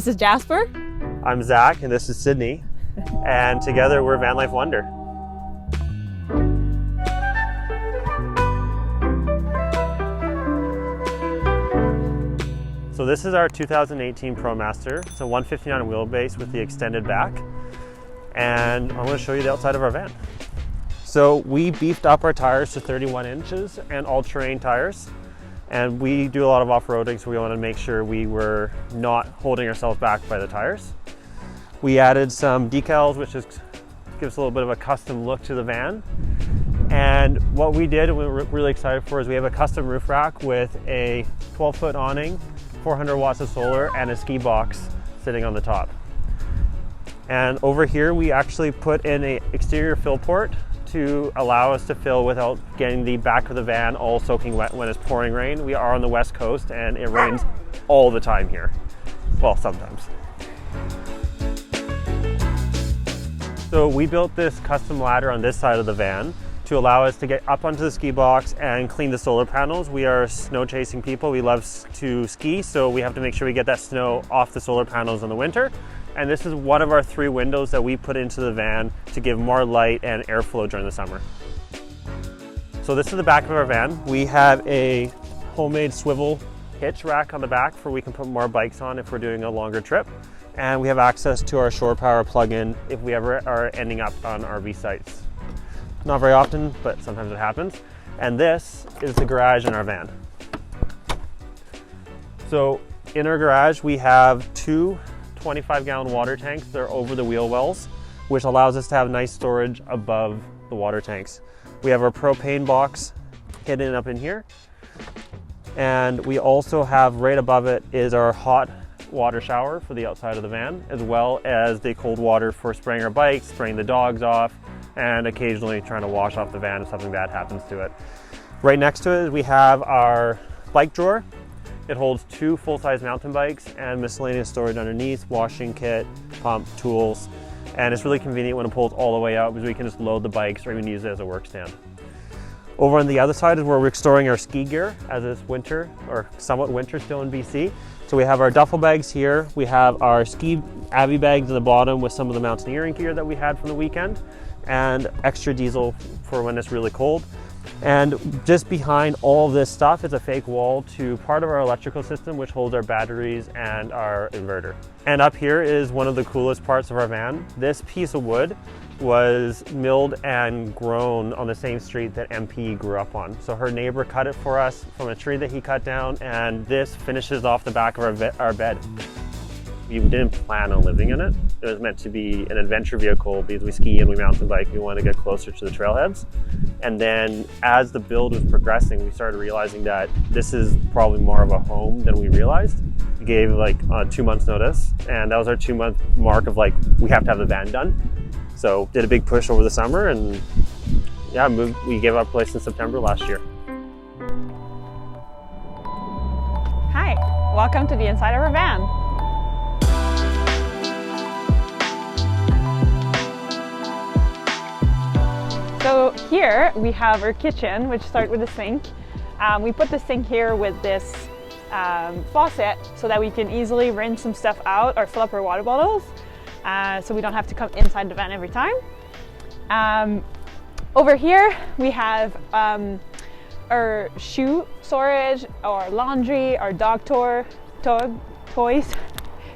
This is Jasper. I'm Zach, and this is Sidney. And together we're Van Life Wonder. So this is our 2018 ProMaster. It's a 159 wheelbase with the extended back. And I'm going to show you the outside of our van. So we beefed up our tires to 31 inches and all-terrain tires. And we do a lot of off-roading, so we wanted to make sure we were not holding ourselves back by the tires. We added some decals, which gives us a little bit of a custom look to the van. And what we did, and we were really excited for, is we have a custom roof rack with a 12-foot awning, 400 watts of solar, and a ski box sitting on the top. And over here, we actually put in an exterior fill port to allow us to fill without getting the back of the van all soaking wet when it's pouring rain. We are on the West Coast and it rains all the time here. Well, sometimes. So we built this custom ladder on this side of the van to allow us to get up onto the ski box and clean the solar panels. We are snow chasing people. We love to ski, so we have to make sure we get that snow off the solar panels in the winter. And this is one of our 3 windows that we put into the van to give more light and airflow during the summer. So this is the back of our van. We have a homemade swivel hitch rack on the back for we can put more bikes on if we're doing a longer trip. And we have access to our shore power plug-in if we ever are ending up on RV sites. Not very often, but sometimes it happens. And this is the garage in our van. So in our garage, we have 2 25-gallon water tanks. They're over the wheel wells, which allows us to have nice storage above the water tanks. We have our propane box hidden up in here. And we also have right above it is our hot water shower for the outside of the van, as well as the cold water for spraying our bikes, spraying the dogs off, and occasionally trying to wash off the van if something bad happens to it. Right next to it, we have our bike drawer. It holds 2 full-size mountain bikes and miscellaneous storage underneath, washing kit, pump, tools. And it's really convenient when it pulls all the way out because we can just load the bikes or even use it as a work stand. Over on the other side is where we're storing our ski gear, as it's winter, or somewhat winter still in BC. So we have our duffel bags here. We have our ski Avi bags at the bottom with some of the mountaineering gear that we had from the weekend, and extra diesel for when it's really cold. And just behind all of this stuff is a fake wall to part of our electrical system, which holds our batteries and our inverter. And up here is one of the coolest parts of our van. This piece of wood was milled and grown on the same street that MP grew up on. So her neighbor cut it for us from a tree that he cut down, and this finishes off the back of our bed. We didn't plan on living in it. It was meant to be an adventure vehicle because we ski and we mountain bike. We want to get closer to the trailheads. And then as the build was progressing, we started realizing that this is probably more of a home than we realized. We gave like 2 months notice, and that was our 2-month mark of like, we have to have the van done. So did a big push over the summer, and yeah, we gave our place in September last year. Hi, welcome to the inside of our van. So here we have our kitchen, which starts with a sink. We put the sink here with this faucet so that we can easily rinse some stuff out or fill up our water bottles, so we don't have to come inside the van every time. Over here we have our shoe storage, our laundry, our dog toys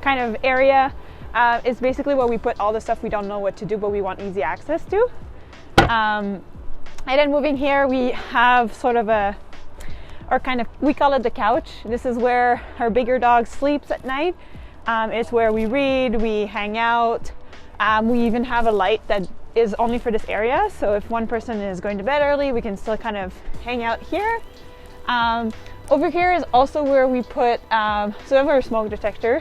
kind of area. It's basically where we put all the stuff we don't know what to do but we want easy access to. And then moving here, we have sort of we call it the couch. This is where our bigger dog sleeps at night. It's where we read, we hang out. We even have a light that is only for this area. So if one person is going to bed early, we can still kind of hang out here. Over here is also where we put, so we have our smoke detector.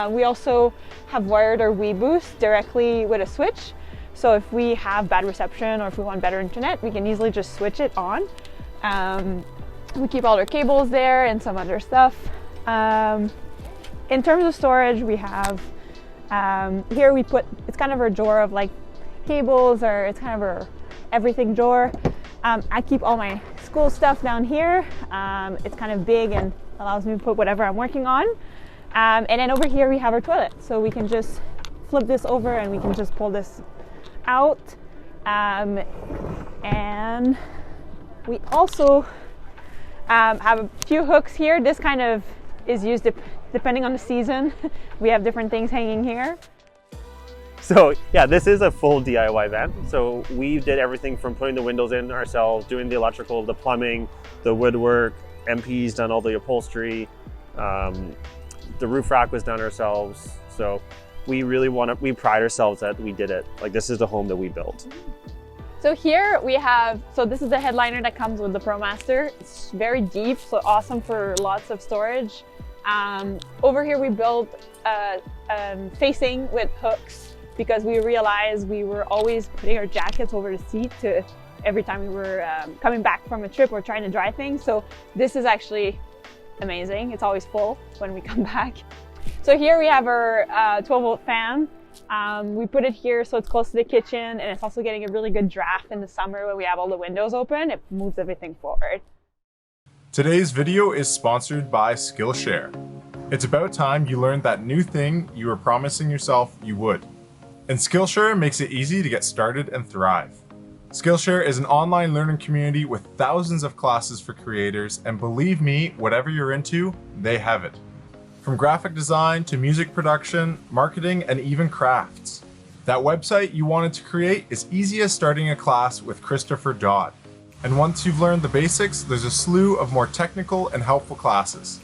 We also have wired our Wii Boost directly with a switch. So if we have bad reception or if we want better internet, we can easily just switch it on. We keep all our cables there and some other stuff. In terms of storage, we have, here we put, it's kind of our drawer of like cables, or it's kind of our everything drawer. I keep all my school stuff down here. It's kind of big and allows me to put whatever I'm working on. And then over here we have our toilet. So we can just flip this over and we can just pull this out. And we also have a few hooks here. This kind of is used depending on the season. We have different things hanging here. So yeah, this is a full DIY van. So we did everything from putting the windows in ourselves, doing the electrical, the plumbing, the woodwork, MP's done all the upholstery, the roof rack was done ourselves. So we pride ourselves that we did it. Like, this is the home that we built. So here we have, so this is the headliner that comes with the ProMaster. It's very deep, so awesome for lots of storage. Over here we built facing with hooks because we realized we were always putting our jackets over the seat every time we were coming back from a trip or trying to dry things. So this is actually amazing. It's always full when we come back. So here we have our 12-volt fan. We put it here so it's close to the kitchen, and it's also getting a really good draft in the summer when we have all the windows open. It moves everything forward. Today's video is sponsored by Skillshare. It's about time you learned that new thing you were promising yourself you would. And Skillshare makes it easy to get started and thrive. Skillshare is an online learning community with thousands of classes for creators, and believe me, whatever you're into, they have it. From graphic design to music production, marketing, and even crafts. That website you wanted to create is easy as starting a class with Christopher Dodd. And once you've learned the basics, there's a slew of more technical and helpful classes.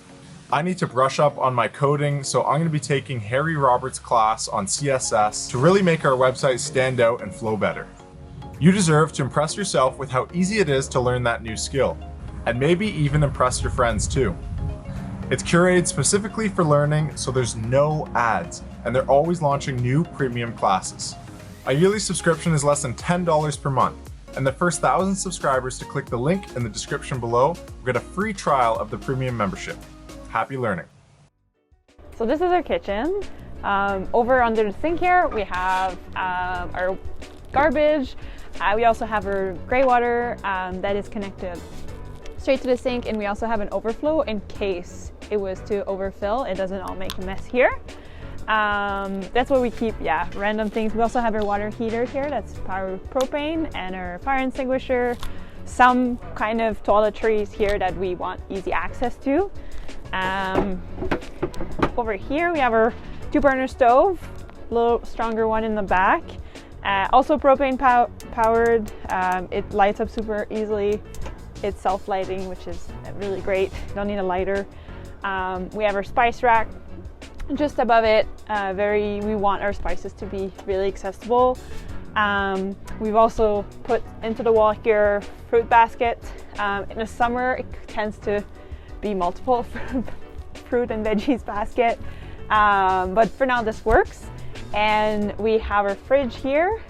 I need to brush up on my coding, so I'm going to be taking Harry Roberts' class on CSS to really make our website stand out and flow better. You deserve to impress yourself with how easy it is to learn that new skill, and maybe even impress your friends too. It's curated specifically for learning, so there's no ads, and they're always launching new premium classes. A yearly subscription is less than $10 per month, and the first 1,000 subscribers to click the link in the description below will get a free trial of the premium membership. Happy learning. So this is our kitchen. Over under the sink here, we have our garbage. We also have our gray water that is connected straight to the sink, and we also have an overflow in case it was to overfill. It doesn't all make a mess here. That's where we keep, random things. We also have our water heater here that's powered with propane, and our fire extinguisher, some kind of toiletries here that we want easy access to. Over here we have our 2-burner stove, a little stronger one in the back. Also propane powered. It lights up super easily. It's self-lighting, which is really great. Don't need a lighter. We have our spice rack just above it. We want our spices to be really accessible. We've also put into the wall here fruit basket. In the summer, it tends to be multiple fruit and veggies basket. But for now, this works. And we have our fridge here.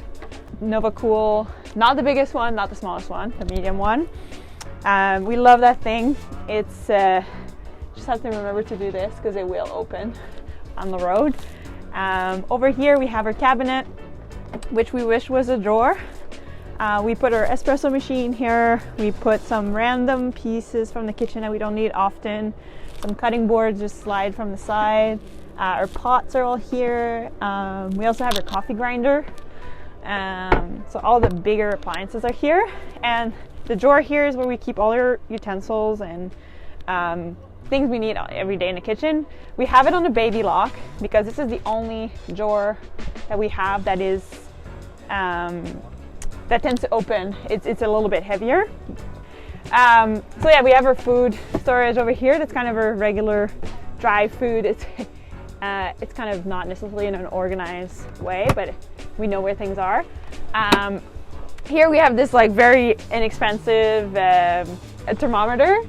Nova Cool, not the biggest one, not the smallest one, the medium one. We love that thing. It's just have to remember to do this because it will open on the road. Over here we have our cabinet, which we wish was a drawer. We put our espresso machine here. We put some random pieces from the kitchen that we don't need often. Some cutting boards just slide from the side. Our pots are all here. We also have our coffee grinder. So all the bigger appliances are here. And the drawer here is where we keep all our utensils and things we need every day in the kitchen. We have it on a baby lock because this is the only drawer that we have that is that tends to open. It's a little bit heavier. So yeah, we have our food storage over here. That's kind of our regular dry food. It's kind of not necessarily in an organized way, but we know where things are. Here we have this like very inexpensive a thermometer.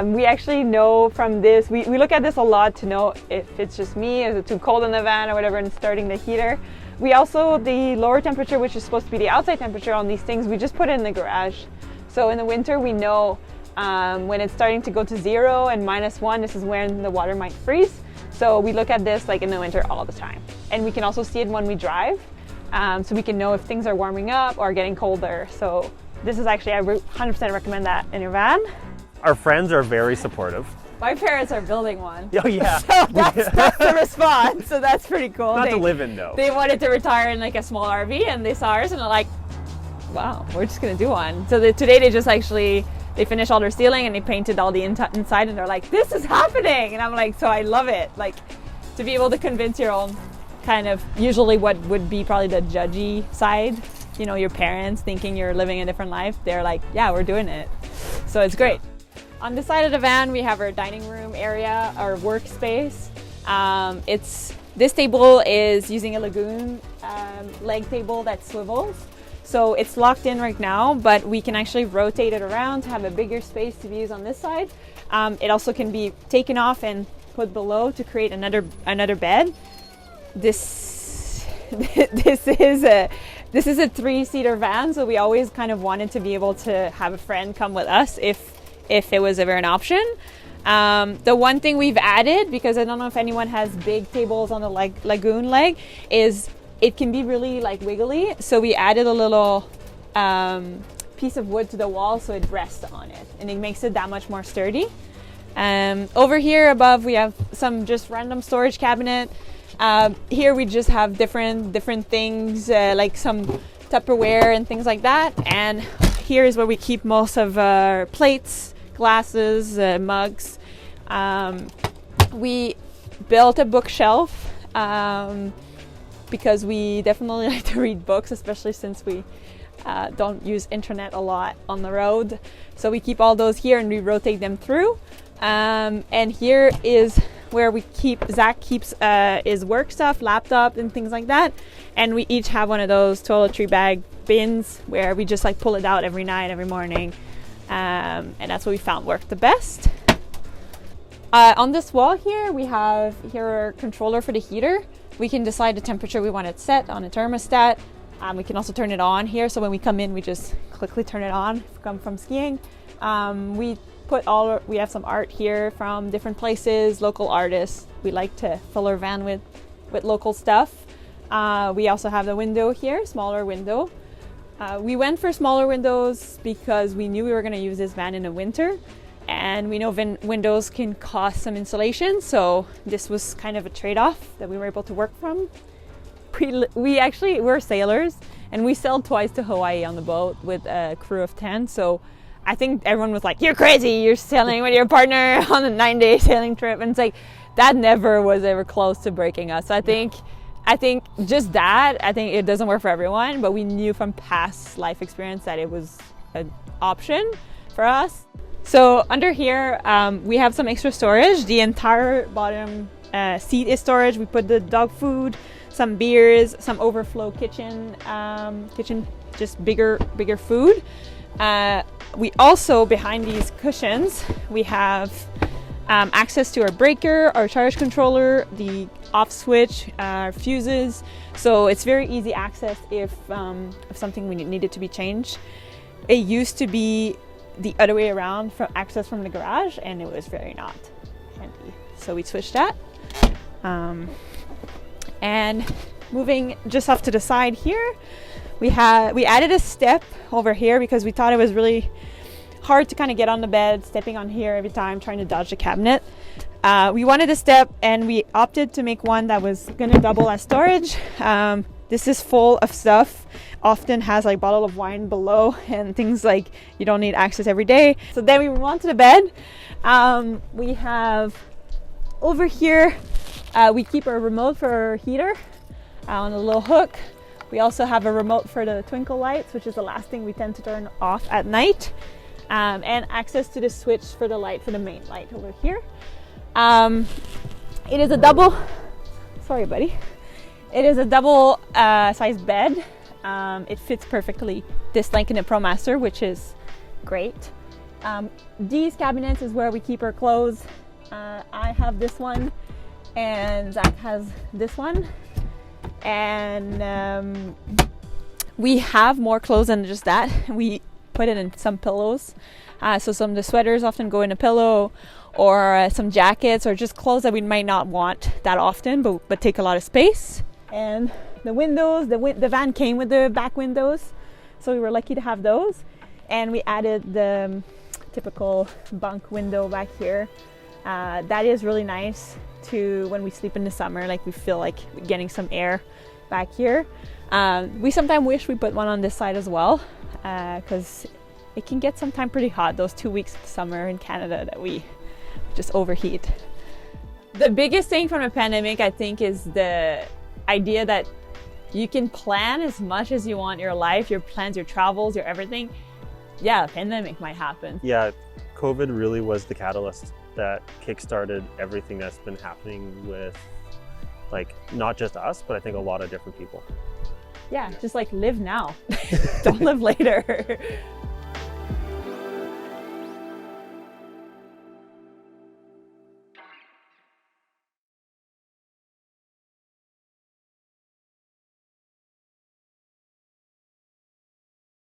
We actually know from this, we look at this a lot to know if it's just me, is it too cold in the van or whatever, and starting the heater. We also, the lower temperature, which is supposed to be the outside temperature on these things, we just put it in the garage. So in the winter, we know when it's starting to go to 0 and -1, this is when the water might freeze. So we look at this like in the winter all the time. And we can also see it when we drive. So we can know if things are warming up or getting colder. So this is actually, I 100% recommend that in your van. Our friends are very supportive. My parents are building one. Oh yeah. So that's the response. So that's pretty cool. Not to live in though. They wanted to retire in like a small RV, and they saw ours and they're like, wow, we're just gonna do one. So today they just actually, they finished all their ceiling and they painted all the inside, and they're like, this is happening. And I'm like, so I love it. Like, to be able to convince your own kind of, usually what would be probably the judgy side, you know, your parents thinking you're living a different life, they're like, yeah, we're doing it. So it's great. On the side of the van, we have our dining room area, our workspace. This table is using a lagoon leg table that swivels. So it's locked in right now, but we can actually rotate it around to have a bigger space to be used on this side. It also can be taken off and put below to create another bed. This is a 3-seater van, so we always kind of wanted to be able to have a friend come with us if it was ever an option. The one thing we've added, because I don't know if anyone has big tables on the lagoon leg, is it can be really like wiggly. So we added a little piece of wood to the wall so it rests on it, and it makes it that much more sturdy. Over here above we have some just random storage cabinet. Here we just have different things like some Tupperware and things like that. And here is where we keep most of our plates, glasses, mugs. We built a bookshelf because we definitely like to read books, especially since we don't use internet a lot on the road. So we keep all those here and we rotate them through. And here is where Zach keeps his work stuff, laptop and things like that. And we each have one of those toiletry bag bins where we just like pull it out every night, every morning. And that's what we found worked the best. On this wall here, we have our controller for the heater. We can decide the temperature we want it set on a thermostat. We can also turn it on here. So when we come in, we just quickly turn it on if we come from skiing. We have some art here from different places, local artists. We like to fill our van with local stuff. We also have the window here, smaller window. We went for smaller windows because we knew we were going to use this van in the winter, and we know windows can cost some insulation, so this was kind of a trade-off that we were able to work from. We're sailors, and we sailed twice to Hawaii on the boat with a crew of 10, so I think everyone was like, you're crazy, you're sailing with your partner on a 9-day sailing trip. And it's like, that never was ever close to breaking us. So I think just that, I think it doesn't work for everyone, but we knew from past life experience that it was an option for us. So under here, we have some extra storage. The entire bottom seat is storage. We put the dog food, some beers, some overflow kitchen, just bigger food. We also, behind these cushions, we have access to our breaker, our charge controller, the off switch, our fuses. So it's very easy access if something needed to be changed. It used to be the other way around, from access from the garage, and it was very not handy. So we switched that. And moving just off to the side here, we added a step over here because we thought it was really hard to kind of get on the bed, stepping on here every time, trying to dodge the cabinet. We wanted a step, and we opted to make one that was going to double as storage. This is full of stuff, often has like a bottle of wine below and things like you don't need access every day. So then we move on to the bed. We have over here, we keep our remote for our heater on a little hook. We also have a remote for the twinkle lights, which is the last thing we tend to turn off at night, and access to the switch for the light, for the main light over here. It is a double, sorry buddy, it is a double size bed. It fits perfectly, this Ram ProMaster, which is great. These cabinets is where we keep our clothes. I have this one, and Zach has this one. And we have more clothes than just that. We put it in some pillows. So some of the sweaters often go in a pillow, or some jackets, or just clothes that we might not want that often, but take a lot of space. And the windows, the van came with the back windows, so we were lucky to have those. And we added the typical bunk window back here. That is really nice to when we sleep in the summer, like we feel like getting some air back here. We sometimes wish we put one on this side as well, because it can get sometimes pretty hot those 2 weeks of summer in Canada that we just overheat. The biggest thing from the pandemic, I think, is the idea that you can plan as much as you want your life, your plans, your travels, your everything. Yeah, a pandemic might happen. Yeah, COVID really was the catalyst that kickstarted everything that's been happening with, like, not just us, but I think a lot of different people. Yeah, just like live now. Don't live later.